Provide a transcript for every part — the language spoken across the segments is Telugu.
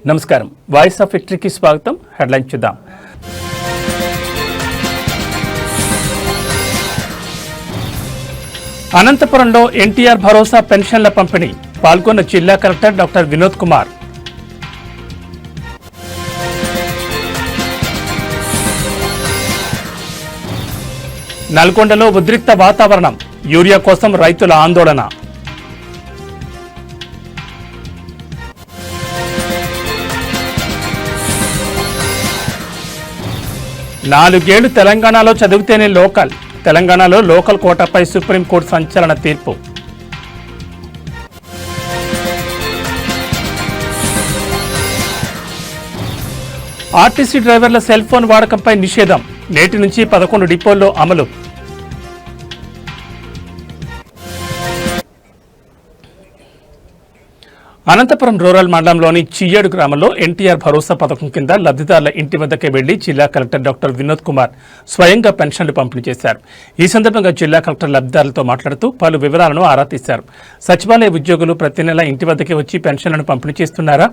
నమస్కారం. వాయిస్ ఆఫ్ విక్టరీకి స్వాగతం. హెడ్లైన్ చూద్దాం. అనంతపురంలో ఎన్టీఆర్ భరోసా పెన్షన్ల పంపిణీ పాల్గొన్న జిల్లా కలెక్టర్ డాక్టర్ వినోద్ కుమార్. నల్గొండలో ఉద్రిక్త వాతావరణం, యూరియా కోసం రైతుల ఆందోళన. నాలుగేళ్లు తెలంగాణలో చదివితేనే లోకల్. తెలంగాణలో లోకల్ కోటాపై సుప్రీంకోర్టు సంచలన తీర్పు. ఆర్టీసీ డ్రైవర్ల సెల్ ఫోన్ వాడకంపై నిషేధం నేటి నుంచి 11 డిపోల్లో అమలు. అనంతపురం రూరల్ మండలంలోని చియ్యేడు గ్రామంలో ఎన్టీఆర్ భరోసా పథకం కింద లబ్ధిదారుల ఇంటి వద్దకే వెళ్లి జిల్లా కలెక్టర్ డాక్టర్ వినోద్ కుమార్ స్వయంగా పెన్షన్లు పంపిణీ చేశారు. ఈ సందర్భంగా జిల్లా కలెక్టర్ లబ్ధిదారులతో మాట్లాడుతూ పలు వివరాలను ఆరా తీశారు. సచివాలయ ఉద్యోగులు ప్రతి నెల ఇంటి వద్దకే వచ్చి పెన్షన్లను పంపిణీ చేస్తున్నారా?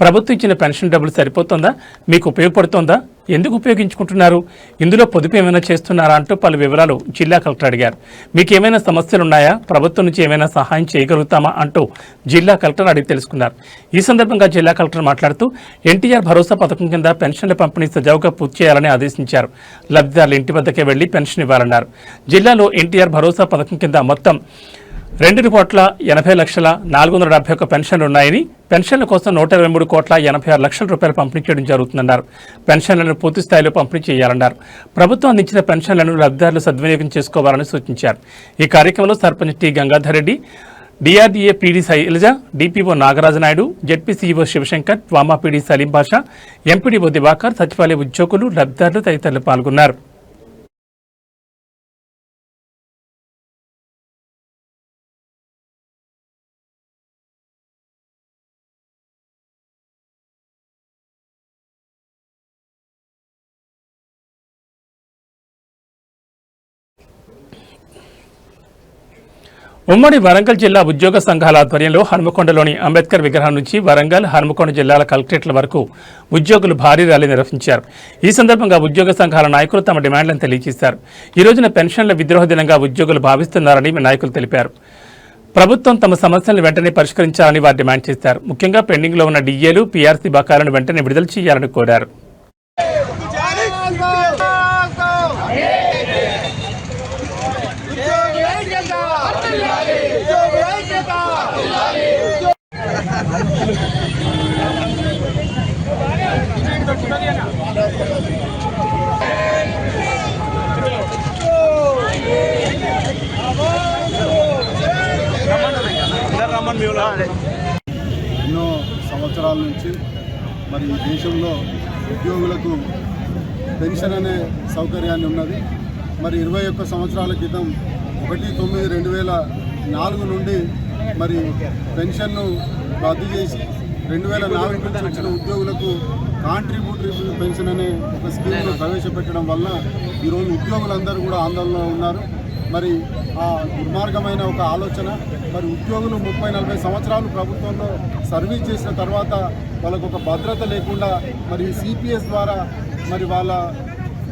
ప్రభుత్వం ఇచ్చిన పెన్షన్ డబ్బులు సరిపోతుందా? మీకు ఉపయోగపడుతోందా? ఎందుకు ఉపయోగించుకుంటున్నారు? ఇందులో పొదుపు ఏమైనా చేస్తున్నారా అంటూ పలు వివరాలు జిల్లా కలెక్టర్ అడిగారు. మీకు ఏమైనా సమస్యలున్నాయా? ప్రభుత్వం నుంచి ఏమైనా సహాయం చేయగలుగుతామా అంటూ జిల్లా కలెక్టర్ అడిగి తెలుసుకున్నారు. ఈ సందర్భంగా జిల్లా కలెక్టర్ మాట్లాడుతూ ఎన్టీఆర్ భరోసా పథకం కింద పెన్షన్ల పంపిణీ సజావుగా పూర్తి చేయాలని ఆదేశించారు. లబ్ధిదారుల ఇంటి వద్దకే వెళ్లి పెన్షన్ ఇవ్వాలన్నారు. జిల్లాలో ఎన్టీఆర్ భరోసా పథకం కింద మొత్తం 2,80,471 పెన్షన్లు ఉన్నాయని, పెన్షన్ల కోసం 123,86 రూపాయలు పంపిణీ చేయడం జరుగుతుందన్నారు. పెన్షన్లను పూర్తి స్థాయిలో పంపిణీ చేయాలన్నారు. ప్రభుత్వం అందించిన పెన్షన్లను లబ్ధిదారులు సద్వినియోగం చేసుకోవాలని సూచించారు. ఈ కార్యక్రమంలో sarpanch T Gangadhar Reddy, DRDA PD Sailaja, DPO Nagaraju Naidu, ZP CEO Sivasankar, వామా పీడీ సలీం బాషా, ఎంపీడీఓ దివాకర్, సచివాలయ ఉద్యోగులు, లబ్ధిదారులు తదితరులు పాల్గొన్నారు. ఉమ్మడి వరంగల్ జిల్లా ఉద్యోగ సంఘాల ఆధ్వర్యంలో హనుమకొండలోని అంబేద్కర్ విగ్రహం నుంచి వరంగల్, హనుమకొండ జిల్లాల కలెక్టరేట్ల వరకు ఉద్యోగులు భారీ ర్యాలీ నిర్వహించారు. ఈ సందర్భంగా ఉద్యోగ సంఘాల నాయకులు తమ డిమాండ్లను తెలియజేశారు. ఈ రోజున పెన్షన్ల విద్రోహ దినంగా ఉద్యోగులు భావిస్తున్నారని నాయకులు తెలిపారు. ప్రభుత్వం తమ సమస్యలను వెంటనే పరిష్కరించాలని వారు డిమాండ్ చేశారు. ముఖ్యంగా పెండింగ్లో ఉన్న డిఏలు, పీఆర్సీ బకాయిలను వెంటనే విడుదల చేయాలని కోరారు. ఎన్నో సంవత్సరాల నుంచి మరి ఈ దేశంలో ఉద్యోగులకు పెన్షన్ అనే సౌకర్యాన్ని ఉన్నది. మరి 21 సంవత్సరాల క్రితం 1/9/2004 నుండి మరి పెన్షన్ను రద్దు చేసి 2004 నుంచి వచ్చిన ఉద్యోగులకు కాంట్రిబ్యూటరీ పెన్షన్ అనే ఒక స్కీమ్ను ప్రవేశపెట్టడం వల్ల ఈరోజు ఉద్యోగులందరూ కూడా ఆందోళనలో ఉన్నారు. మరి ఆ దుర్మార్గమైన ఒక ఆలోచన, మరి ఉద్యోగులు 30-40 సంవత్సరాలు ప్రభుత్వంలో సర్వీస్ చేసిన తర్వాత వాళ్ళకు ఒక భద్రత లేకుండా మరి సిపిఎస్ ద్వారా మరి వాళ్ళ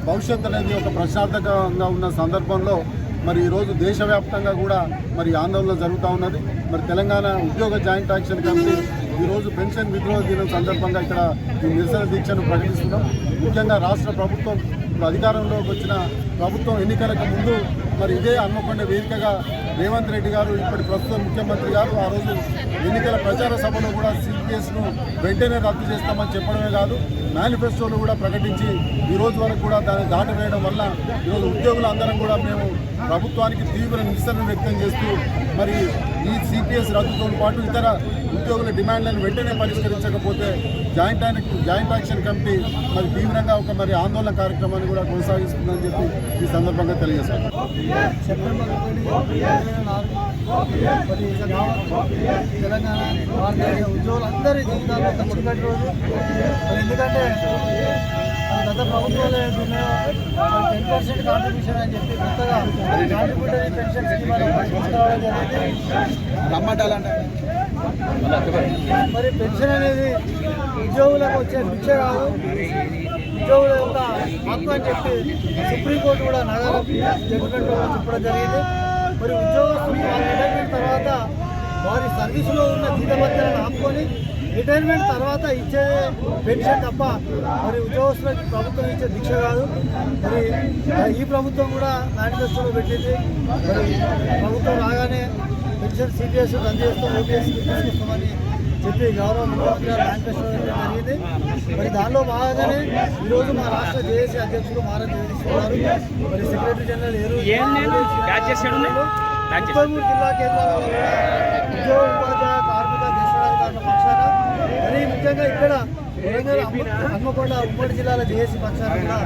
భవిష్యత్తు అనేది ఒక ప్రశాంతకంగా ఉన్న సందర్భంలో మరి ఈరోజు దేశవ్యాప్తంగా కూడా మరి ఆందోళన జరుగుతూ ఉన్నది. మరి తెలంగాణ ఉద్యోగ జాయింట్ యాక్షన్ కమిటీ ఈరోజు పెన్షన్ విద్రోహ దినం సందర్భంగా ఇక్కడ ఈ నిరసన దీక్షను ప్రకటిస్తున్నాం. ముఖ్యంగా రాష్ట్ర ప్రభుత్వం అధికారంలోకి వచ్చిన ప్రభుత్వం ఎన్నికలకు ముందు మరి ఇదే హన్మకొండ వేదికగా రేవంత్ రెడ్డి గారు, ఇప్పటి ప్రస్తుత ముఖ్యమంత్రి గారు, ఆ రోజు ఎన్నికల ప్రచార సభలో కూడా సిపిఎస్ను వెంటనే రద్దు చేస్తామని చెప్పడమే కాదు, మేనిఫెస్టోను కూడా ప్రకటించి ఈ రోజు వరకు కూడా దాన్ని దాటవేయడం వల్ల ఈరోజు ఉద్యోగులందరం కూడా మేము ప్రభుత్వానికి తీవ్ర నిరసన వ్యక్తం చేస్తూ మరి ఈ సిపిఎస్ రద్దుతో పాటు ఇతర ఉద్యోగుల డిమాండ్లను వెంటనే పరిష్కరించకపోతే జాయింట్ యాక్షన్ కమిటీ మరి తీవ్రంగా ఒక మరి ఆందోళన కార్యక్రమాన్ని కూడా కొనసాగిస్తుందని చెప్పి ఈ సందర్భంగా తెలియజేస్తాను. సెప్టెంబర్ 2024 తెలంగాణ భారతదేశ ఉద్యోగులందరి జీవితాల్లో ఖచ్చితంగా రోజు. ఎందుకంటే గత ప్రభుత్వాలు ఏదైతున్నాయో 10% కాంట్రిబ్యూషన్ అని చెప్పి కొత్తగా కాంట్రిబ్యూటరీ పెన్షన్ స్కీమ్ తీసుకురావడం జరిగింది. మరి పెన్షన్ అనేది ఉద్యోగులకు వచ్చే భిక్ష కాదు, ఉద్యోగుల యొక్క హక్కు అని చెప్పి సుప్రీంకోర్టు కూడా నగర జడ్జిమెంట్లో చెప్పడం జరిగింది. మరి ఉద్యోగస్తులు వారి రిటైర్మెంట్ తర్వాత వారి సర్వీసులో ఉన్న జీతభత్యాలను ఆపుకొని రిటైర్మెంట్ తర్వాత ఇచ్చే పెన్షన్ తప్ప మరి ఉద్యోగస్తులకు ప్రభుత్వం ఇచ్చే దీక్ష కాదు. మరి ఈ ప్రభుత్వం కూడా మేనిఫెస్టోలో పెట్టింది. మరి ప్రభుత్వం రాగానే పెన్షన్ సిపిఎస్ రద్దు చేస్తాం, ఓపీఎస్ తీసుకొస్తామని చెప్పి గౌరవ ముఖ్యమంత్రి గారు మేనిఫెస్టో జరిగింది. మరి దానిలో భాగంగానే ఈరోజు మా రాష్ట్ర జేఏసీ అధ్యక్షులు మారా జగదీశ్వర్ గారు, మరి సెక్రటరీ జనరల్ 33 జిల్లా కేంద్రాలలో కూడా ఉద్యోగ ఉపాధ్యాయ కార్మిక దేశాధికారుల పక్షాన మరి ముఖ్యంగా ఇక్కడ వరంగల్ హన్మకొండ ఉమ్మడి జిల్లాల జేఏసీ పక్షాన కూడా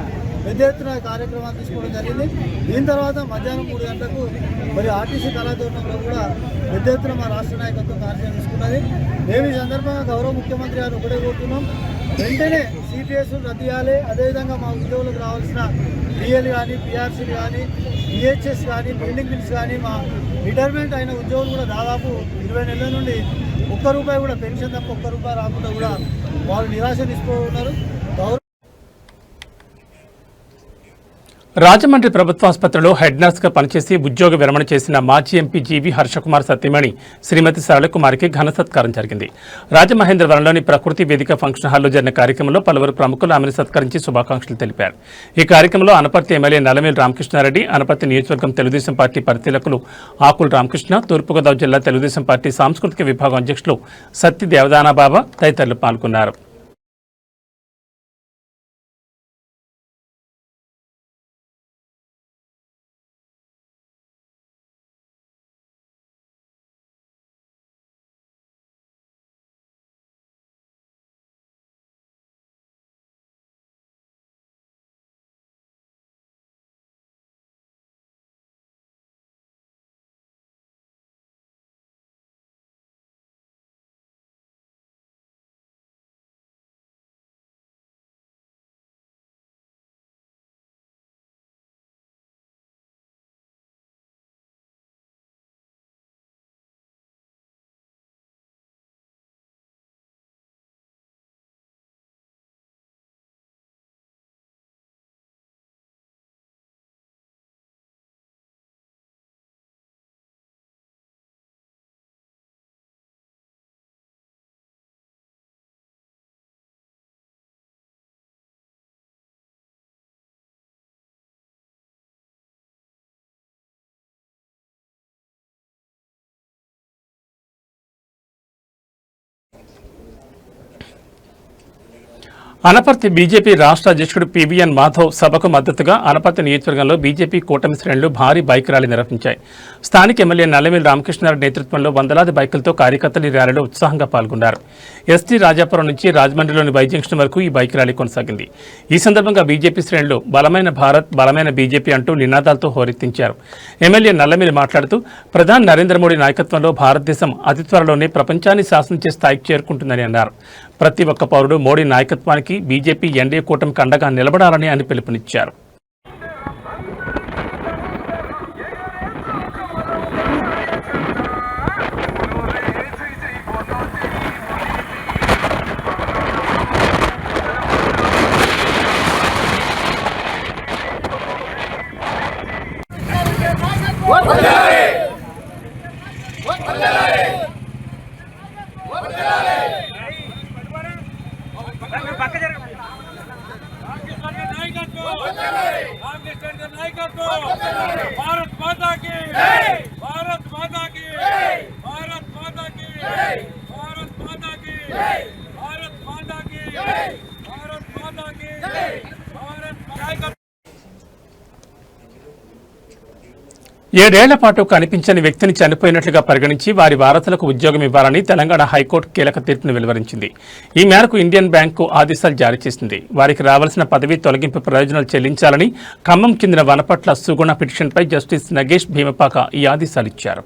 పెద్ద ఎత్తున కార్యక్రమాలు తీసుకోవడం జరిగింది. దీని తర్వాత మధ్యాహ్నం 3 గంటలకు మరి ఆర్టీసీ కళాతోరణంలో కూడా పెద్ద ఎత్తున మా రాష్ట్ర నాయకత్వం కార్యక్రమం తీసుకున్నది. మేము ఈ సందర్భంగా గౌరవ ముఖ్యమంత్రి గారు ఒకటే కోరుతున్నాం, వెంటనే సిపిఎస్ రద్దు చేయాలి. అదేవిధంగా మా ఉద్యోగులకు రావాల్సిన పిఎల్ కానీ, పిఆర్సీలు కానీ, బిహెచ్ఎస్ కానీ, బిల్డింగ్ బిల్స్ కానీ, మా రిటైర్మెంట్ అయిన ఉద్యోగులు కూడా దాదాపు 20 నెలల నుండి ₹1 కూడా పెన్షన్ తప్ప ₹1 రాకుండా కూడా వాళ్ళు నిరాశ తీసుకున్నారు. రాజమండ్రి ప్రభుత్వాసుపత్రిలో హెడ్ నర్స్గా పనిచేసి ఉద్యోగ విరమణ చేసిన మాజీ ఎంపీ జీవి హర్షకుమార్ సతీమణి శ్రీమతి సరళకుమారికి ఘన సత్కారం జరిగింది. రాజమహేంద్రవరంలోని ప్రకృతి వేదిక ఫంక్షన్ హాల్లో జరిగిన కార్యక్రమంలో పలువురు ప్రముఖులు ఆమెను సత్కరించి శుభాకాంక్షలు తెలిపారు. ఈ కార్యక్రమంలో అనపర్తి ఎమ్మెల్యే నల్లమేలి రామకృష్ణారెడ్డి, అనపర్తి నియోజకవర్గం తెలుగుదేశం పార్టీ పరిశీలకులు ఆకుల రామకృష్ణ, తూర్పుగోదావరి జిల్లా తెలుగుదేశం పార్టీ సాంస్కృతిక విభాగం అధ్యక్షులు సత్తి దేవదానాబాబా తదితరులు పాల్గొన్నారు. అనపర్తి బీజేపీ రాష్ట్ర అధ్యక్షుడు పీవీఎన్ మాధవ్ సభకు మద్దతుగా అనపర్తి నియోజకవర్గంలో బీజేపీ కూటమి శ్రేణులు భారీ బైక్ ర్యాలీ నిర్వహించాయి. స్థానిక ఎమ్మెల్యే నల్లమేలి రామకృష్ణారెడ్డి నేతృత్వంలో వందలాది బైకులతో కార్యకర్తలు ఈ ర్యాలీలో ఉత్సాహంగా పాల్గొన్నారు. ఎస్టీ రాజాపురం నుంచి రాజమండ్రిలోని వై జంక్షన్ వరకు ఈ బైక్ ర్యాలీ కొనసాగింది. ఈ సందర్భంగా బీజేపీ శ్రేణులు బలమైన భారత్, బలమైన బీజేపీ అంటూ నినాదాలతో హోరెత్తించారు. ఎమ్మెల్యే నల్లమేలి మాట్లాడుతూ ప్రధాని నరేంద్ర మోడీ నాయకత్వంలో భారతదేశం అతి త్వరలోనే ప్రపంచాన్ని శాసించే స్థాయికి చేరుకుంటుందని అన్నారు. ప్రతి ఒక్క పౌరుడు మోడీ నాయకత్వానికి, బీజేపీ ఎన్డీఏ కూటమికి అండగా నిలబడాలని ఆయన పిలుపునిచ్చారు. भारत माता की भारत माता की भारत माता की भारत माता की भारत माता की भारत माता की भारत 7 ఏళ్ల పాటు కనిపించని వ్యక్తిని చనిపోయినట్లుగా పరిగణించి వారి వారసులకు ఉద్యోగం ఇవ్వాలని తెలంగాణ హైకోర్టు కీలక తీర్పును వెలువరించింది. ఈ మేరకు ఇండియన్ బ్యాంకు ఆదేశాలు జారీ చేసింది. వారికి రావాల్సిన పదవీ తొలగింపు ప్రయోజనాలు చెల్లించాలని ఖమ్మం చెందిన వనపట్ల సుగుణ పిటిషన్పై జస్టిస్ నగేష్ భీమపాక ఈ ఆదేశాలు ఇచ్చారు.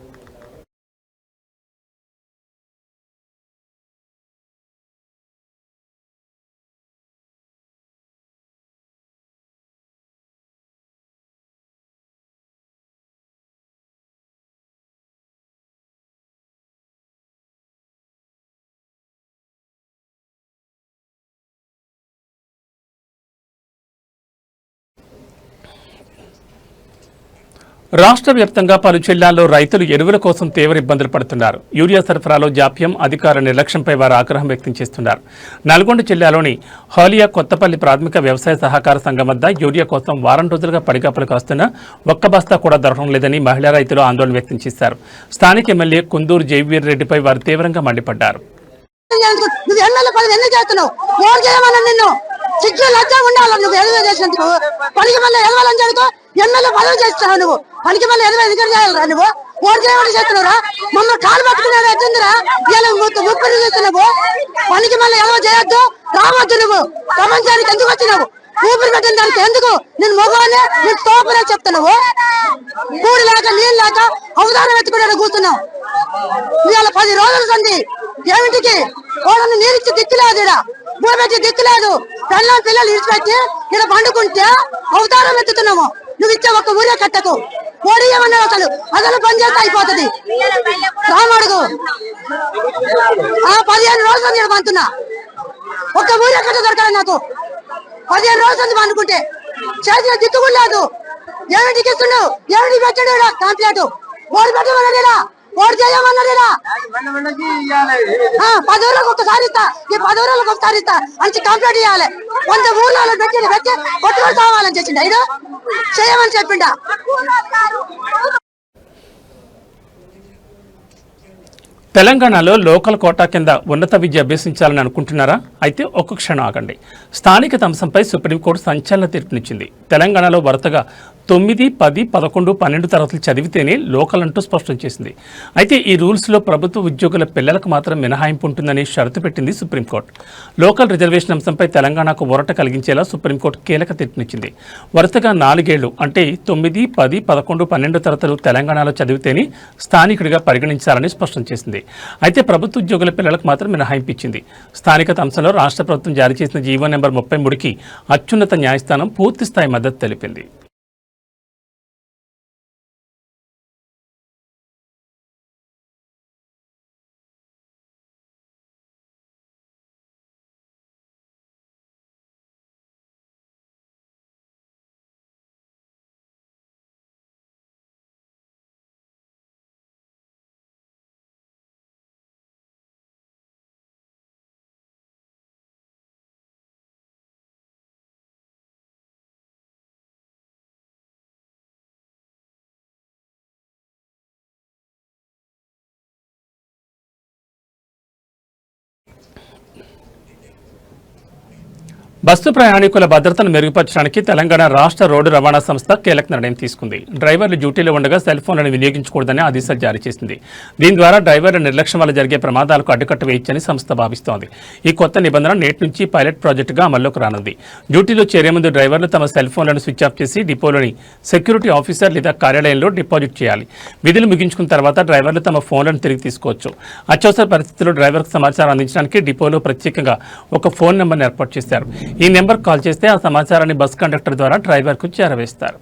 రాష్ట్ర వ్యాప్తంగా పలు జిల్లాల్లో రైతులు ఎరువుల కోసం తీవ్ర ఇబ్బందులు పడుతున్నారు. యూరియా సరఫరాలో జాప్యం, అధికారుల నిర్లక్ష్యంపై వారు ఆగ్రహం వ్యక్తం చేస్తున్నారు. నల్గొండ జిల్లాలోని హాలియా కొత్తపల్లి ప్రాథమిక వ్యవసాయ సహకార సంఘం వద్ద యూరియా కోసం వారం రోజులుగా పడిగాపులు కాస్తున్నా ఒక్క బస్తా కూడా దొరకడం లేదని మహిళా రైతులు ఆందోళన వ్యక్తం చేశారు. స్థానిక ఎమ్మెల్యే కుందూరు జైవీర్ రెడ్డిపై వారు తీవ్రంగా మండిపడ్డారు. సిగ్గు లజ్జ ఉండాలి. నువ్వు ఎదురు చేసినందుకు పనికి మళ్ళీ ఎదవాలని చెబుతూ ఎమ్మెల్యే పదవి చేస్తున్నావు. నువ్వు పనికి మళ్ళీ ఎదురు ఎదురు చేయాలరా? నువ్వు ఓటు చేయమని చేస్తున్నావురా? మమ్మల్ని కాలు పట్టుకునేది ఎత్తుందిరా? ఇలా ముప్పై చేస్తున్నావు. పనికి మళ్ళీ ఎదవ చేయొద్దు, రావద్దు. నువ్వు ప్రపంచానికి ఎందుకు వచ్చినావు? ఊపిరి పెట్టిన దానికి ఎందుకు? నేను మొగనే, నేను తోపునే చెప్తున్నావు. కూడి లేక నీళ్ళు లేక అవధానం ఎత్తుకునే కూర్చున్నావు. ఇవాళ 10 రోజులు సంది ఏమిటికి వాళ్ళని నీరిచ్చి దిక్కులేదు, ఇక్కడ భూమిపెట్టి దిక్కులేదు. పిల్లలు ఇడిచిపెట్టి ఇక్కడ పండుకుంటే అవతారం ఎత్తుతున్నాము. నువ్వు ఇచ్చే ఒక్క ఊరే కట్టకు, ఓడి ఏమన్నావు? అసలు పని చేస్తే అయిపోతుంది. రామడుగు 15 రోజులు నేను పంతున్నా, ఒక్క ఊరే కట్ట దొరకదు నాకు. 15 రోజులు పండుకుంటే చేసిన దిక్కు లేదు. ఏమిటికి ఇస్తున్నావు? ఏమిటి పెట్టాడు కాంప్లైంట్? ఓడి పెట్టమన్నాడా? ఓడి చేయమన్నాడా? 10 రోజులకు ఒకసారి ఇస్తా, ఈ 10 రోజులకు ఒకసారి ఇస్తా అని కంప్లైంట్ చేయాలి. 100 ఊర్లలో పెట్టి కొట్టుకొని కావాలని చేసిండ, ఇడు చేయమని చెప్పిండ. తెలంగాణలో లోకల్ కోటా కింద ఉన్నత విద్య అభ్యసించాలని అనుకుంటున్నారా? అయితే ఒక్క క్షణం ఆగండి. స్థానిక అంశంపై సుప్రీంకోర్టు సంచలన తీర్పునిచ్చింది. తెలంగాణలో వరుసగా 9, 10, 11, 12 తరగతులు చదివితేనే లోకల్ అంటూ స్పష్టం చేసింది. అయితే ఈ రూల్స్లో ప్రభుత్వ ఉద్యోగుల పిల్లలకు మాత్రం మినహాయింపు ఉంటుందని షరతు పెట్టింది సుప్రీంకోర్టు. లోకల్ రిజర్వేషన్ అంశంపై తెలంగాణకు ఊరట కలిగించేలా సుప్రీంకోర్టు కీలక తీర్పునిచ్చింది. వరుసగా 4 ఏళ్లు అంటే 9, 10, 11, 12 తరగతులు తెలంగాణలో చదివితేనే స్థానికుడిగా పరిగణించాలని స్పష్టం చేసింది. అయితే ప్రభుత్వ ఉద్యోగుల పిల్లలకు మాత్రం మినహాయింపు ఇచ్చింది. స్థానికత అంశంలో రాష్ట్ర ప్రభుత్వం జారీ చేసిన జీవో నెంబర్ 33కి అత్యున్నత న్యాయస్థానం పూర్తిస్థాయి మద్దతు తెలిపింది. బస్సు ప్రయాణికుల భద్రతను మెరుగుపరచడానికి తెలంగాణ రాష్ట్ర రోడ్డు రవాణా సంస్థ కీలక నిర్ణయం తీసుకుంది. డ్రైవర్లు డ్యూటీలో ఉండగా సెల్ ఫోన్లను వినియోగించకూడదని ఆదేశాలు జారీ చేసింది. దీని ద్వారా డ్రైవర్ల నిర్లక్ష్యం వల్ల జరిగే ప్రమాదాలకు అడ్డుకట్ట వేయొచ్చని సంస్థ భావిస్తోంది. ఈ కొత్త నిబంధన నేటి నుంచి పైలట్ ప్రాజెక్టుగా అమల్లోకి రానుంది. డ్యూటీలో చేరే ముందు డ్రైవర్లు తమ సెల్ ఫోన్లను స్విచ్ ఆఫ్ చేసి డిపోలోని సెక్యూరిటీ ఆఫీసర్ లేదా కార్యాలయంలో డిపాజిట్ చేయాలి. విధులు ముగించుకున్న తర్వాత డ్రైవర్లు తమ ఫోన్లను తిరిగి తీసుకోవచ్చు. అత్యవసర పరిస్థితుల్లో డ్రైవర్కు సమాచారం అందించడానికి డిపోలో ప్రత్యేకంగా ఒక ఫోన్ నెంబర్ను ఏర్పాటు చేశారు. ఈ నెంబర్ కాల్ చేస్తే ఆ సమాచారాన్ని బస్ కండక్టర్ ద్వారా డ్రైవర్కు చేరవేస్తారు.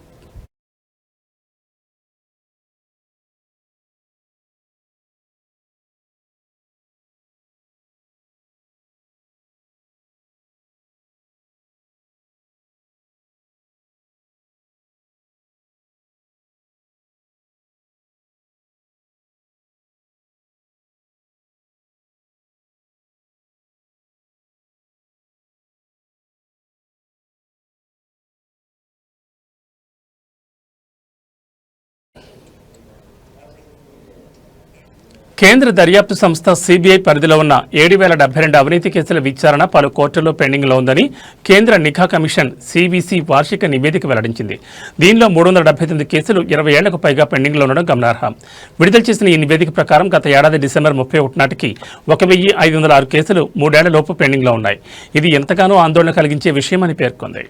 కేంద్ర దర్యాప్తు సంస్థ సిబిఐ పరిధిలో ఉన్న 7,072 అవినీతి కేసుల విచారణ పలు కోర్టుల్లో పెండింగ్లో ఉందని కేంద్ర నిఘా కమిషన్ సివిసి వార్షిక నివేదిక వెల్లడించింది. దీనిలో 379 కేసులు 20 ఏళ్లకు పైగా పెండింగ్లో ఉండడం గమనార్హం. విడుదల చేసిన ఈ నివేదిక ప్రకారం గత ఏడాది డిసెంబర్ 31 నాటికి 1,506 కేసులు 3 ఏళ్లలోపు పెండింగ్లో ఉన్నాయి. ఇది ఎంతగానో ఆందోళన కలిగించే విషయమని పేర్కొంది.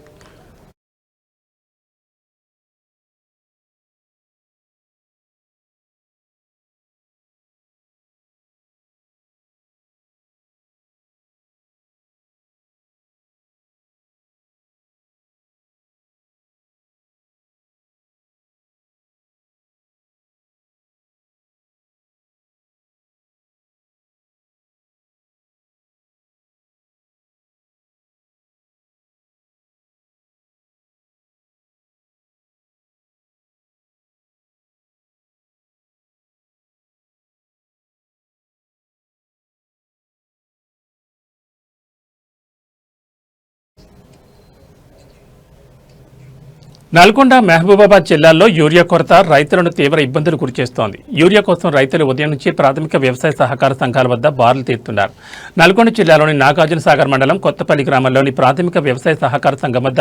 నల్గొండ మహబూబాబాద్ జిల్లాల్లో యూరియా కొరత రైతులను తీవ్ర ఇబ్బందులు గురిచేస్తోంది. యూరియా కోసం రైతులు ఉదయం నుంచి ప్రాథమిక వ్యవసాయ సహకార సంఘాల వద్ద బారులు తీరుతున్నారు. నల్గొండ జిల్లాలోని నాగార్జునసాగర్ మండలం కొత్తపల్లి గ్రామంలోని ప్రాథమిక వ్యవసాయ సహకార సంఘం వద్ద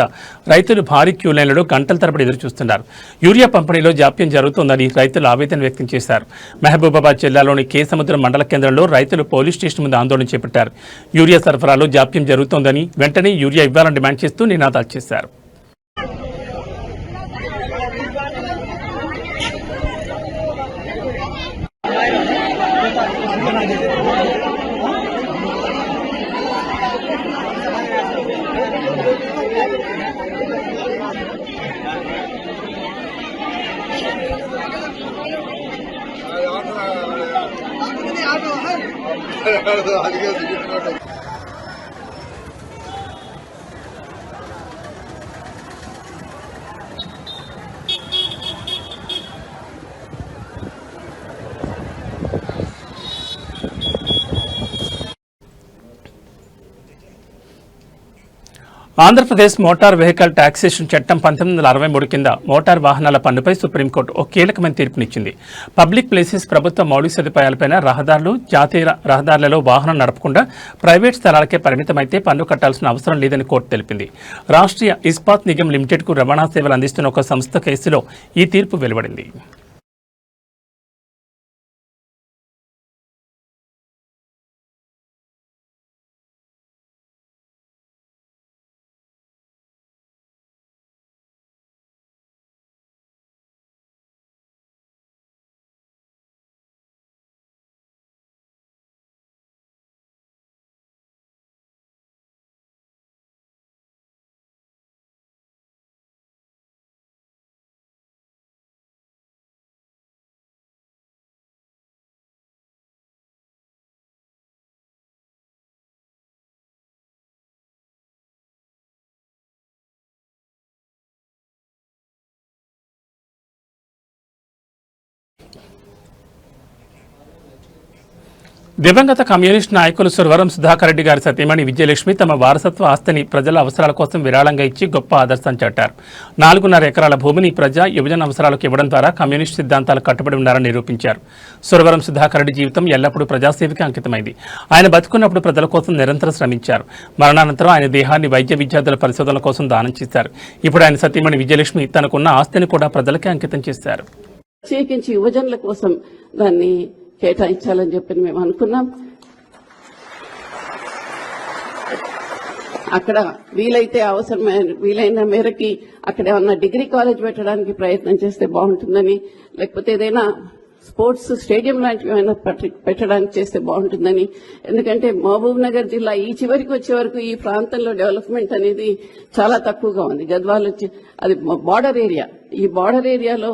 రైతులు భారీ క్యూ లైన్లలో గంటల తరబడి ఎదురుచూస్తున్నారు. యూరియా పంపిణీలో జాప్యం జరుగుతోందని రైతులు ఆవేదన వ్యక్తం చేశారు. మహబూబాబాద్ జిల్లాలోని కేసముద్రం మండల కేంద్రంలో రైతులు పోలీస్ స్టేషన్ ముందు ఆందోళన చేపట్టారు. యూరియా సరఫరాలో జాప్యం జరుగుతోందని వెంటనే యూరియా ఇవ్వాలని డిమాండ్ చేస్తూ నినాదాలు చేశారు. ఆంధ్రప్రదేశ్ మోటార్ వెహికల్ టాక్సేషన్ చట్టం 1963 కింద మోటార్ వాహనాల పన్నుపై సుప్రీంకోర్టు ఒక కీలకమైన తీర్పునిచ్చింది. పబ్లిక్ ప్లేసెస్, ప్రభుత్వ మౌలిక సదుపాయాలపైన రహదారులు, జాతీయ రహదారులలో వాహనం నడపకుండా ప్రైవేట్ స్థలాలకే పరిమితమైతే పన్ను కట్టాల్సిన అవసరం లేదని కోర్టు తెలిపింది. రాష్ట్రీయ ఇస్పాత్ నిగమ్ లిమిటెడ్కు రవాణా సేవలు అందిస్తున్న ఒక సంస్థ కేసులో ఈ తీర్పు వెలువడింది. దివంగత కమ్యూనిస్ట్ నాయకులు సురవరం సుధాకర్ రెడ్డి గారి సతీమణి విజయలక్ష్మి తమ వారసత్వ ఆస్తిని ప్రజల అవసరాల కోసం విరాళంగా ఇచ్చి గొప్ప ఆదర్శం చాటారు. 4.5 ఎకరాల భూమిని ప్రజా యువజన అవసరాలకు ఇవ్వడం ద్వారా కమ్యూనిస్ట్ సిద్ధాంతాలు కట్టుబడి ఉన్నారని నిరూపించారు. సురవరం సుధాకర్ రెడ్డి జీవితం ఎల్లప్పుడూ ప్రజాసేవకి అంకితమైంది. ఆయన బతుకున్నప్పుడు ప్రజల కోసం నిరంతరం శ్రమించారు. మరణానంతరం ఆయన దేహాన్ని వైద్య విద్యార్థుల పరిశోధనల కోసం దానం చేశారు. ఇప్పుడు ఆయన సతీమణి విజయలక్ష్మి తనకున్న ఆస్తిని కూడా ప్రజలకే అంకితం చేశారు. ప్రత్యేకించి యువజనుల కోసం దాన్ని కేటాయించాలని చెప్పి మేము అనుకున్నాం. అక్కడ వీలైన మేరకి అక్కడ ఏమన్నా డిగ్రీ కాలేజ్ పెట్టడానికి ప్రయత్నం చేస్తే బాగుంటుందని, లేకపోతే ఏదైనా స్పోర్ట్స్ స్టేడియం లాంటివి ఏమైనా పెట్టడానికి చేస్తే బాగుంటుందని. ఎందుకంటే మహబూబ్ నగర్ జిల్లా ఈ చివరికి వచ్చే వరకు ఈ ప్రాంతంలో డెవలప్మెంట్ అనేది చాలా తక్కువగా ఉంది. గద్వాల్ వచ్చి అది బార్డర్ ఏరియా. ఈ బార్డర్ ఏరియాలో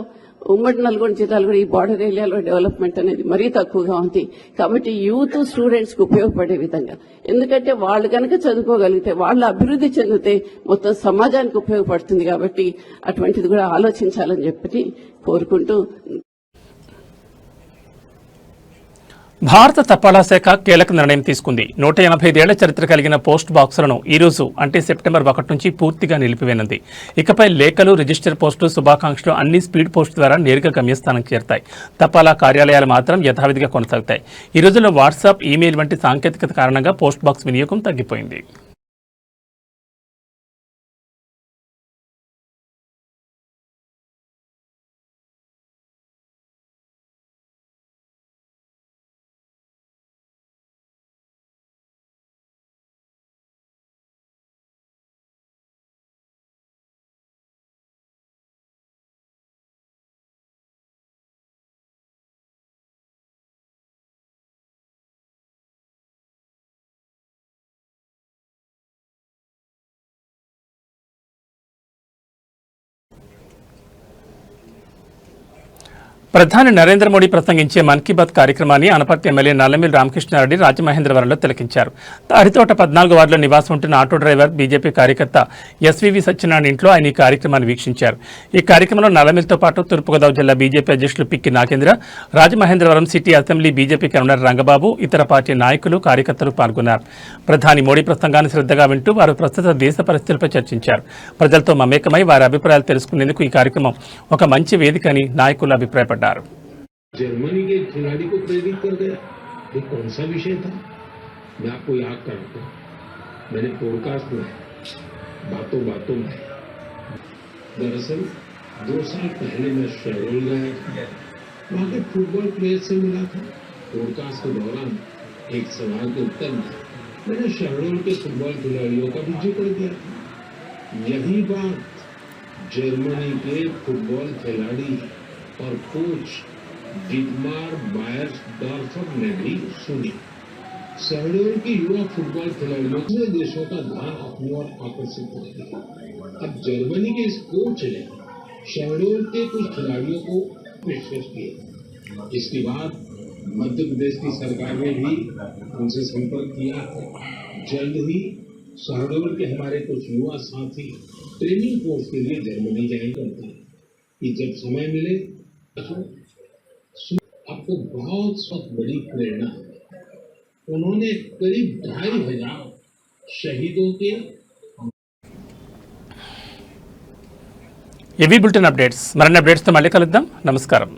ఉమ్మడి నల్గొండ జిల్లాలో కూడా ఈ బార్డర్ ఏరియాలో డెవలప్మెంట్ అనేది మరీ తక్కువగా ఉంది. కాబట్టి యూత్ స్టూడెంట్స్ కు ఉపయోగపడే విధంగా, ఎందుకంటే వాళ్ళు కనుక చదువుకోగలిగితే, వాళ్ళు అభివృద్ధి చెందితే మొత్తం సమాజానికి ఉపయోగపడుతుంది. కాబట్టి అటువంటిది కూడా ఆలోచించాలని చెప్పి కోరుకుంటూ, భారత తపాలా శాఖ కీలక నిర్ణయం తీసుకుంది. 185 ఏళ్ల చరిత్ర కలిగిన పోస్ట్ బాక్సులను ఈ రోజు అంటే సెప్టెంబర్ 1 నుంచి పూర్తిగా నిలిపివేయనుంది. ఇకపై లేఖలు, రిజిస్టర్ పోస్టులు, శుభాకాంక్షలు అన్ని స్పీడ్ పోస్ట్ ద్వారా నేరుగా గమ్యస్థానానికి చేరతాయి. తపాలా కార్యాలయాలు మాత్రం యథావిధిగా కొనసాగుతాయి. ఈ రోజుల్లో వాట్సాప్, ఈమెయిల్ వంటి సాంకేతికత కారణంగా పోస్ట్ బాక్స్ వినియోగం తగ్గిపోయింది. ప్రధాని నరేంద్ర మోడీ ప్రసంగించే మన్ కీ బాత్ కార్యక్రమాన్ని అనపర్తి ఎమ్మెల్యే నల్లమిల్లి రామకృష్ణారెడ్డి రాజమహేంద్రవరంలో తిలకించారు. తాడితోట 14 వార్డులో నివాసం ఉంటున్న ఆటో డ్రైవర్ బీజేపీ కార్యకర్త ఎస్వీవి సత్యనారాయణ ఇంట్లో ఆయన ఈ కార్యక్రమాన్ని వీక్షించారు. ఈ కార్యక్రమంలో నల్లమిల్లితో పాటు తూర్పుగోదావరి జిల్లా బీజేపీ అధ్యక్షులు Pikki Nagendra, Rajamahendravaram city assembly BJP convener Rangababu, ఇతర పార్టీ నాయకులు, కార్యకర్తలు పాల్గొన్నారు. ప్రధాని మోడీ ప్రసంగాన్ని శ్రద్ధగా వింటూ వారు ప్రస్తుత దేశ పరిస్థితులపై చర్చించారు. ప్రజలతో మమేకమై వారి అభిప్రాయాలు తెలుసుకునేందుకు ఈ కార్యక్రమం ఒక మంచి వేదిక అని నాయకులు అభిప్రాయపడ్డారు. जर्मनी के खिलाड़ी को प्रेरित कर गया, ये कौन सा विषय था? मैं आपको याद कराता हूं, मैंने पॉडकास्ट में बातों में दरअसल 2 साल पहले मैं शहरोल गया था, वहां के फुटबॉल प्लेयर से मिला था. पॉडकास्ट के दौरान एक सवाल के उत्तर में मैंने शहरोल के फुटबॉल खिलाड़ियों का भी जिक्र किया था. यही बात जर्मनी के फुटबॉल खिलाड़ी और कोच डिटमार बायर्सडॉर्फर ने भी सुनी. शहडोल के युवा फुटबॉल खिलाड़ियों ने देशों का ध्यान अपनी ओर आकर्षित कर दिया. अब जर्मनी के इस कोच ने शहडोल के कुछ खिलाड़ियों को पेशकश किया. इसके बाद मध्य प्रदेश की सरकार ने भी उनसे संपर्क किया. जल्द ही शहडोल के हमारे कुछ युवा साथी ट्रेनिंग कोर्स के लिए जर्मनी जाएंगे करते हैं कि जब समय मिले आपको बहुत बड़ी प्रेरणा. उन्होंने करीब 2500 शहीदों के ఏవీ బులెటిన్ అప్డేట్స్ మరిన్ని అప్డేట్స్తో మళ్ళీ కలుద్దాం. నమస్కారం.